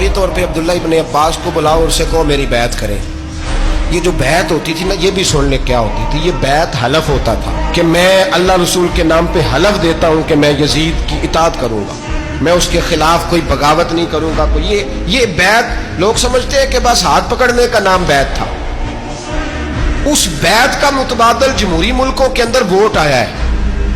फौरी तौर पे अब्दुल्ला इब्न अब्बास को बुलाओ और उनसे कहो मेरी बैत करें। ये जो बैत होती थी ना, ये भी सुन ले क्या होती थी। ये बैत हलफ होता था कि मैं अल्लाह रसूल के नाम पे हलफ देता हूँ कि मैं यजीद की इताअत करूंगा, मैं उसके खिलाफ कोई बगावत नहीं करूंगा। कोई ये बैत लोग समझते हैं कि बस हाथ पकड़ने का नाम बैत था। उस बैत का मुतबादल जमहूरी मुल्कों के अंदर वोट आया है,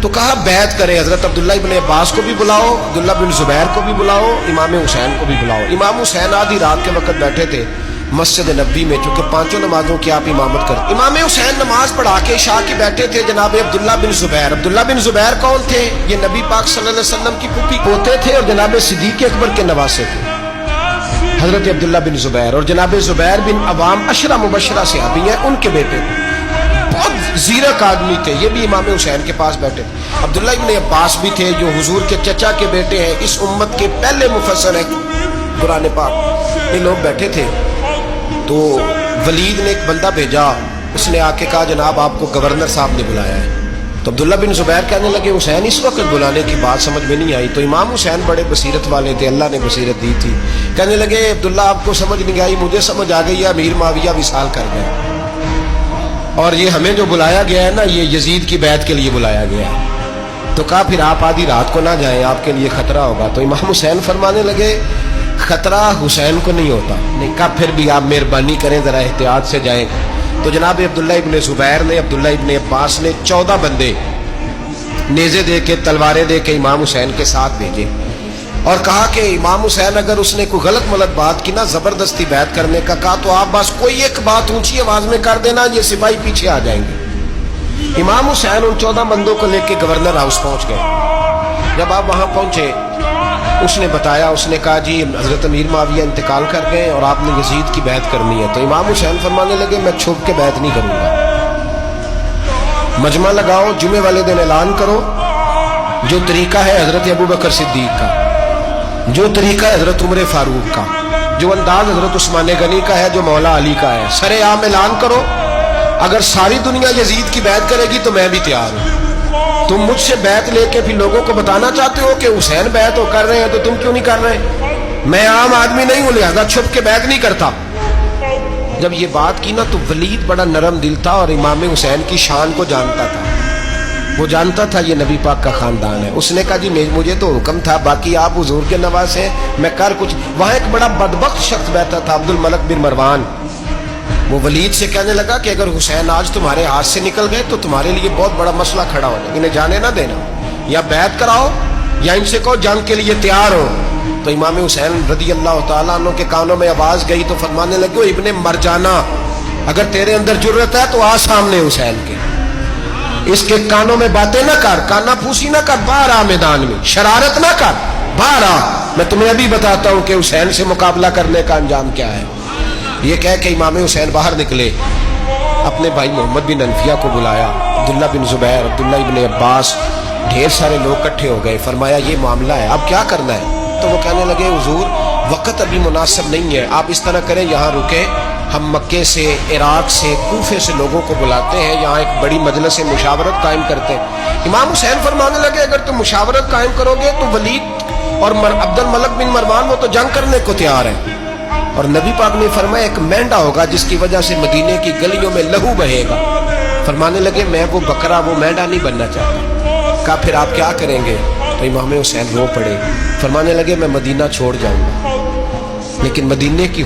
तो कहा बैत करे। हजरत अब्दुल्ला इब्न अब्बास को भी बुलाओ, अब्दुल्ला बिन जुबैर को भी बुलाओ, इमाम हुसैन को भी बुलाओ। इमाम हुसैन आधी रात के वक्त बैठे थे मस्जिद नबी में, चूंकि पांचों नमाजों की आप इमामत करते। इमाम हुसैन नमाज पढ़ा के शाह के बैठे थे जनाब अब्दुल्ला बिन जुबैर। अब्दुल्ला बिन जुबैर कौन थे? ये नबी पाक सल्लल्लाहु अलैहि वसल्लम की पुप्पी पोते थे और जनाब सिद्दीक अकबर के नवासे थे हजरत अब्दुल्ला बिन जुबैर। और जनाब जुबैर बिन अवाम अशरा मुबशरा सहाबी हैं, उनके बेटे थे। बहुत जीरक आदमी थे, ये भी इमाम हुसैन के पास बैठे थे। अब्दुल्ला इब्न अब्बास भी थे जो हुजूर के चचा के बेटे हैं, इस उम्मत के पहले मुफस्सिर हैं कुरान पाक। ये लोग बैठे थे तो वलीद ने एक बंदा भेजा, उसने आके कहा जनाब आपको गवर्नर साहब ने बुलाया है। तो अब्दुल्ला बिन जुबैर कहने लगे हुसैन इस वक्त बुलाने की बात समझ में नहीं आई। तो इमाम हुसैन बड़े बसीरत वाले थे, अल्लाह ने बसीरत दी थी। कहने लगे अब्दुल्ला आपको समझ नहीं आई, मुझे समझ आ गई है, अमीर माविया विसाल कर गए और ये हमें जो बुलाया गया है ना, ये यजीद की बैत के लिए बुलाया गया है। तो कहा फिर आप आधी रात को ना जाएं, आपके लिए खतरा होगा। तो इमाम हुसैन फरमाने लगे खतरा हुसैन को नहीं होता। नहीं कहा फिर भी आप मेहरबानी करें, जरा एहतियात से जाएं। तो जनाब अब्दुल्ला इब्न जुबैर ने, अब्दुल्ला इब्न अब्बास ने 14 बंदे नेज़े दे के, तलवारें दे के इमाम हुसैन के साथ भेजे और कहा कि इमाम हुसैन अगर उसने कोई गलत मलत बात की ना, जबरदस्ती बैत करने का कहा, तो आप बस कोई एक बात ऊंची आवाज में कर देना, ये सिपाही पीछे आ जाएंगे। इमाम हुसैन उन 14 बंदों को लेके गवर्नर हाउस पहुंच गए। जब आप वहां पहुंचे उसने बताया, उसने कहा जी हजरत अमीर माविया इंतकाल कर गए और आपने यजीद की बैत करनी है। तो इमाम हुसैन फरमाने लगे मैं छुप के बैत नहीं करूंगा, मजमा लगाओ, जुमे वाले दिन ऐलान करो, जो तरीका है हजरत अबू बकर सिद्दीक का, जो तरीका है हजरत उमर फारूक का, जो अंदाज हजरत उस्मान गनी का है, जो मौला अली का है, सरे आम ऐलान करो। अगर सारी दुनिया यजीद की बैत करेगी तो मैं भी तैयार हूं। तुम मुझसे बैत लेके फिर लोगों को बताना चाहते हो कि हुसैन बैत हो कर रहे हैं, तो तुम क्यों नहीं कर रहे? मैं आम आदमी नहीं हूं, लिहाजा छुप के बैत नहीं करता। जब ये बात की ना तो वलीद बड़ा नरम दिल था और इमाम हुसैन की शान को जानता था। वो जानता था ये नबी पाक का खानदान है। उसने कहा जी मुझे तो हुक्म था, बाकी आप हुजूर के नवासे हैं, मैं कर कुछ। वहां एक बड़ा बदबख्त शख्स बैठा था, अब्दुल मलक बिन मरवान। वो वलीद से कहने लगा कि अगर हुसैन आज तुम्हारे हाथ से निकल गए तो तुम्हारे लिए बहुत बड़ा मसला खड़ा हो जाएगा, इन्हें जाने ना देना, या बैत कराओ या इनसे कहो जंग के लिए तैयार हो। तो इमाम हुसैन रदी अल्लाह तआला अन्हु के कानों में आवाज गई तो फरमाने लगे इब्ने मरजाना, अगर तेरे अंदर जुर्रत है तो आ सामने हुसैन के, इसके कानों में बातें ना कर, काना फूसी ना कर, बाहर आ मैदान में, शरारत ना कर, बाहर आ, मैं तुम्हें अभी बताता हूं कि हुसैन से मुकाबला करने का अंजाम क्या है। ये कह के इमाम हुसैन बाहर निकले, अपने भाई मोहम्मद बिन अनफिया को बुलाया, अब्दुल्ला बिन जुबैर, अब्दुल्ला इब्न अब्बास, ढेर सारे लोग इकट्ठे हो गए। फरमाया ये मामला है, अब क्या करना है? तो वो कहने लगे हुजूर वक्त अभी मुनासिब नहीं है, आप इस तरह करें यहाँ रुके, हम मक्के से, इराक से, कूफे से लोगों को बुलाते हैं, यहाँ एक बड़ी मजलिस मुशावरत कायम करते हैं। इमाम हुसैन फरमाने लगे अगर तुम मुशावरत कायम करोगे तो वलीद और अब्दुल मलक बिन मरवान वो तो जंग करने को तैयार है, और नबी पाक ने फरमाया एक मेंढा होगा जिसकी वजह से मदीने की गलियों में लहू बहेगा। फरमाने लगे मैं वो बकरा, वो मेंढा नहीं बनना चाहता। कहा फिर आप क्या करेंगे? तो इमाम हुसैन रो पड़े, फरमाने लगे मैं मदीना छोड़ जाऊंगा, लेकिन मदीने की